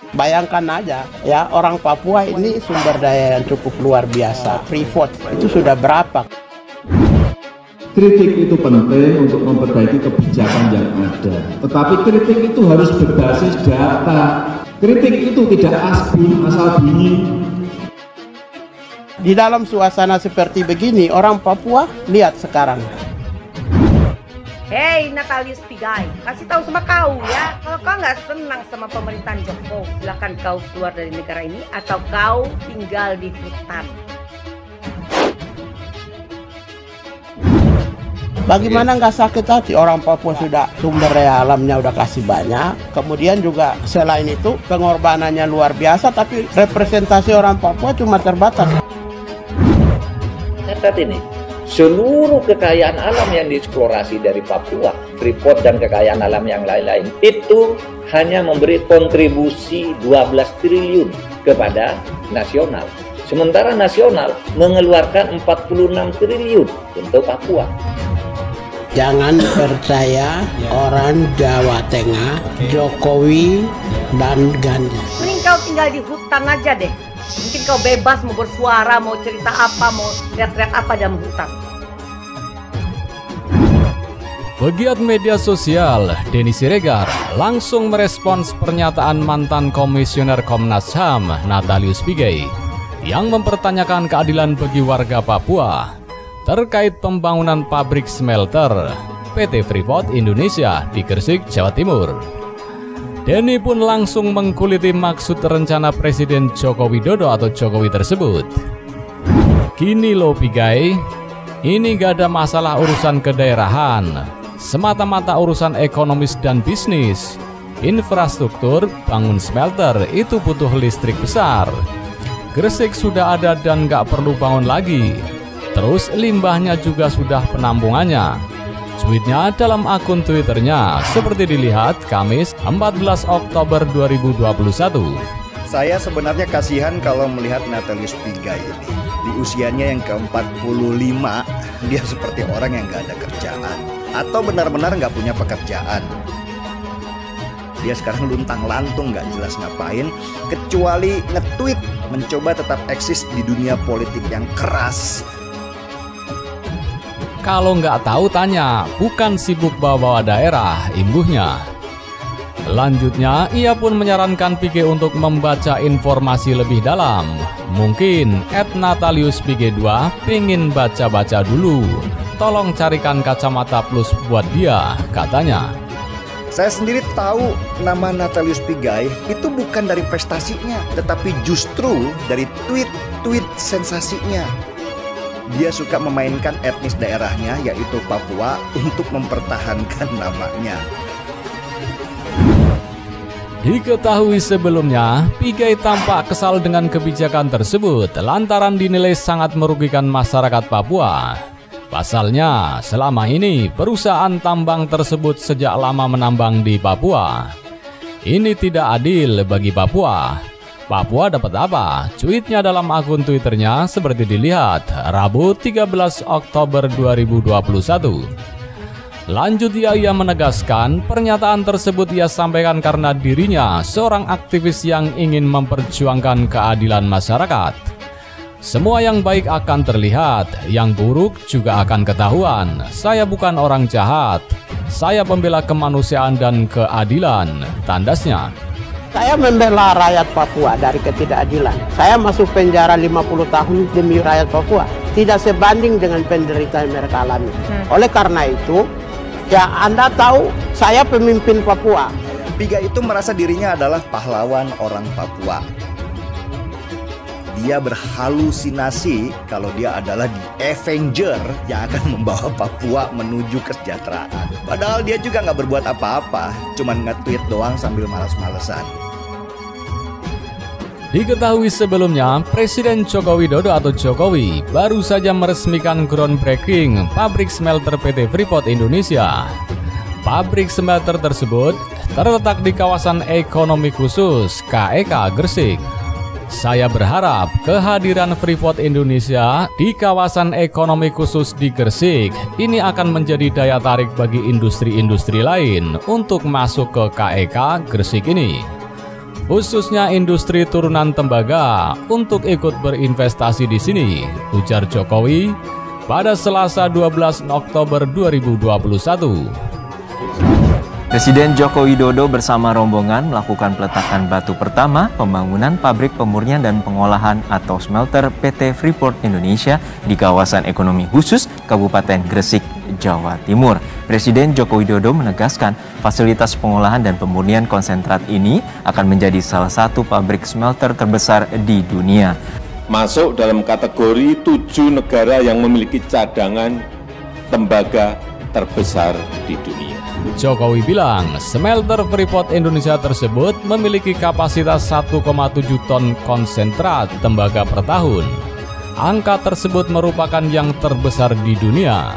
Bayangkan aja ya, orang Papua ini sumber daya yang cukup luar biasa. Freeport itu sudah berapa? Kritik itu penting untuk memperbaiki kebijakan yang ada. Tetapi kritik itu harus berbasis data. Kritik itu tidak asal bunyi. Di dalam suasana seperti begini, orang Papua lihat sekarang. Hei Natalius Pigai, kasih tahu sama kau ya, kalau kau nggak senang sama pemerintahan Joko, silakan kau keluar dari negara ini atau kau tinggal di hutan. Bagaimana nggak sakit hati, orang Papua sudah sumber daya alamnya udah kasih banyak. Kemudian juga selain itu pengorbanannya luar biasa, tapi representasi orang Papua cuma terbatas. Catat ini, seluruh kekayaan alam yang dieksplorasi dari Papua, Freeport dan kekayaan alam yang lain-lain, itu hanya memberi kontribusi 12 triliun kepada nasional. Sementara nasional mengeluarkan 46 triliun untuk Papua. Jangan percaya orang Jawa Tengah, Jokowi dan Ganjar. Mending kau tinggal di hutan aja deh. Mungkin kau bebas mau bersuara, mau cerita apa, mau lihat-lihat apa dalam hutan. Pegiat media sosial Denny Siregar langsung merespons pernyataan mantan Komisioner Komnas HAM Natalius Pigai yang mempertanyakan keadilan bagi warga Papua terkait pembangunan pabrik smelter PT Freeport Indonesia di Gresik, Jawa Timur. Denny pun langsung mengkuliti maksud rencana Presiden Joko Widodo atau Jokowi tersebut. Gini loh Pigai, ini gak ada masalah urusan kedaerahan, semata-mata urusan ekonomis dan bisnis. Infrastruktur, bangun smelter itu butuh listrik besar. Gresik sudah ada dan gak perlu bangun lagi. Terus limbahnya juga sudah penampungannya. Tweetnya dalam akun Twitternya seperti dilihat Kamis 14 Oktober 2021. Saya sebenarnya kasihan kalau melihat Natalius Pigai ini. Di usianya yang ke-45, dia seperti orang yang gak ada kerjaan. Atau benar-benar gak punya pekerjaan. Dia sekarang luntang-lantung gak jelas ngapain, kecuali nge-tweet mencoba tetap eksis di dunia politik yang keras. Kalau nggak tahu tanya, bukan sibuk bawa-bawa daerah, imbuhnya. Lanjutnya, ia pun menyarankan Pigai untuk membaca informasi lebih dalam. Mungkin @NataliusPigai2 pengen baca-baca dulu. Tolong carikan kacamata plus buat dia, katanya. Saya sendiri tahu nama Natalius Pigai itu bukan dari prestasinya, tetapi justru dari tweet-tweet sensasinya. Dia suka memainkan etnis daerahnya, yaitu Papua, untuk mempertahankan namanya. Diketahui sebelumnya, Pigai tampak kesal dengan kebijakan tersebut lantaran dinilai sangat merugikan masyarakat Papua. Pasalnya, selama ini perusahaan tambang tersebut sejak lama menambang di Papua. Ini tidak adil bagi Papua. Papua dapat apa? Tweetnya dalam akun Twitternya seperti dilihat Rabu 13 Oktober 2021. Lanjut ia menegaskan pernyataan tersebut ia sampaikan karena dirinya seorang aktivis yang ingin memperjuangkan keadilan masyarakat. Semua yang baik akan terlihat, yang buruk juga akan ketahuan. Saya bukan orang jahat, saya pembela kemanusiaan dan keadilan, tandasnya. Saya membela rakyat Papua dari ketidakadilan. Saya masuk penjara 50 tahun demi rakyat Papua. Tidak sebanding dengan penderitaan yang mereka alami. Oleh karena itu, ya Anda tahu, saya pemimpin Papua. Pigai itu merasa dirinya adalah pahlawan orang Papua. Dia berhalusinasi kalau dia adalah the Avenger yang akan membawa Papua menuju kesejahteraan. Padahal dia juga nggak berbuat apa-apa, cuman nge-tweet doang sambil malas-malesan. Diketahui sebelumnya, Presiden Joko Widodo atau Jokowi baru saja meresmikan groundbreaking pabrik smelter PT Freeport Indonesia. Pabrik smelter tersebut terletak di kawasan ekonomi khusus KEK Gresik. Saya berharap kehadiran Freeport Indonesia di kawasan ekonomi khusus di Gresik ini akan menjadi daya tarik bagi industri-industri lain untuk masuk ke KEK Gresik ini. khususnya industri turunan tembaga, untuk ikut berinvestasi di sini, ujar Jokowi pada Selasa 12 Oktober 2021. Presiden Joko Widodo bersama rombongan melakukan peletakan batu pertama pembangunan pabrik pemurnian dan pengolahan atau smelter PT Freeport Indonesia di kawasan ekonomi khusus Kabupaten Gresik, Jawa Timur. Presiden Joko Widodo menegaskan fasilitas pengolahan dan pemurnian konsentrat ini akan menjadi salah satu pabrik smelter terbesar di dunia. Masuk dalam kategori 7 negara yang memiliki cadangan tembaga terbesar di dunia. Jokowi bilang, smelter Freeport Indonesia tersebut memiliki kapasitas 1,7 ton konsentrat tembaga per tahun. Angka tersebut merupakan yang terbesar di dunia.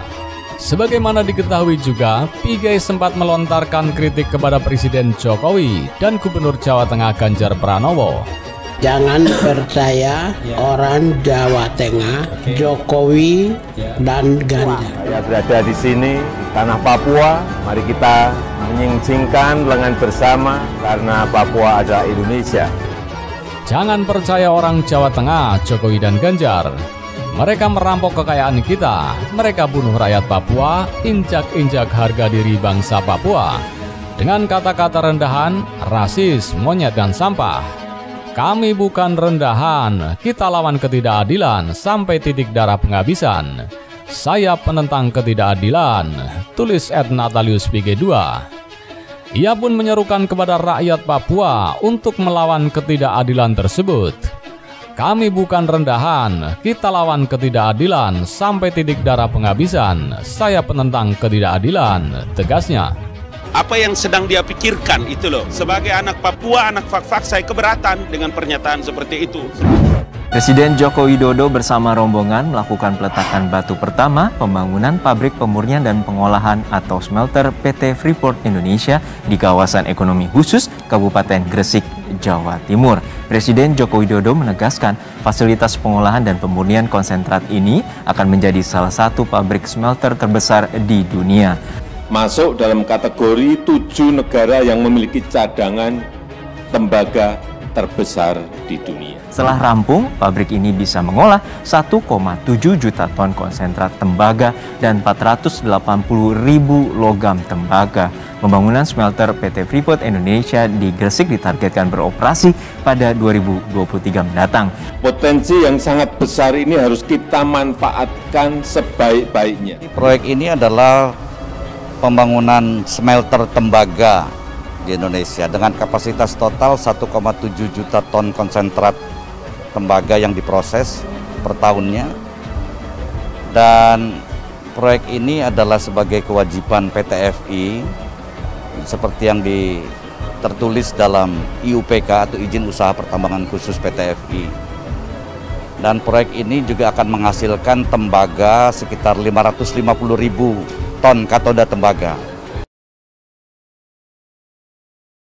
Sebagaimana diketahui juga, Pigai sempat melontarkan kritik kepada Presiden Jokowi dan Gubernur Jawa Tengah Ganjar Pranowo. Jangan percaya orang Jawa Tengah, Jokowi dan Ganjar. Saya berada di sini, di tanah Papua. Mari kita menyingsingkan lengan bersama karena Papua adalah Indonesia. Jangan percaya orang Jawa Tengah, Jokowi dan Ganjar. Mereka merampok kekayaan kita. Mereka bunuh rakyat Papua, injak-injak harga diri bangsa Papua. Dengan kata-kata rendahan, rasis, monyet, dan sampah. Kami bukan rendahan, kita lawan ketidakadilan sampai titik darah penghabisan. Saya penentang ketidakadilan, tulis @Natalius Pige 2. Ia pun menyerukan kepada rakyat Papua untuk melawan ketidakadilan tersebut. Kami bukan rendahan, kita lawan ketidakadilan sampai titik darah penghabisan. Saya penentang ketidakadilan, tegasnya. Apa yang sedang dia pikirkan itu loh. Sebagai anak Papua, anak Fak-Fak, saya keberatan dengan pernyataan seperti itu. Presiden Joko Widodo bersama rombongan melakukan peletakan batu pertama pembangunan pabrik pemurnian dan pengolahan atau smelter PT Freeport Indonesia di kawasan ekonomi khusus Kabupaten Gresik, Jawa Timur. Presiden Joko Widodo menegaskan fasilitas pengolahan dan pemurnian konsentrat ini akan menjadi salah satu pabrik smelter terbesar di dunia. Masuk dalam kategori 7 negara yang memiliki cadangan tembaga terbesar di dunia. Setelah rampung, pabrik ini bisa mengolah 1,7 juta ton konsentrat tembaga dan 480.000 logam tembaga. Pembangunan smelter PT Freeport Indonesia di Gresik ditargetkan beroperasi pada 2023 mendatang. Potensi yang sangat besar ini harus kita manfaatkan sebaik-baiknya. Proyek ini adalah pembangunan smelter tembaga di Indonesia dengan kapasitas total 1,7 juta ton konsentrat tembaga yang diproses per tahunnya. Dan proyek ini adalah sebagai kewajiban PT FI seperti yang tertulis dalam IUPK atau izin usaha pertambangan khusus PT FI. Dan proyek ini juga akan menghasilkan tembaga sekitar 550.000 ton katoda tembaga.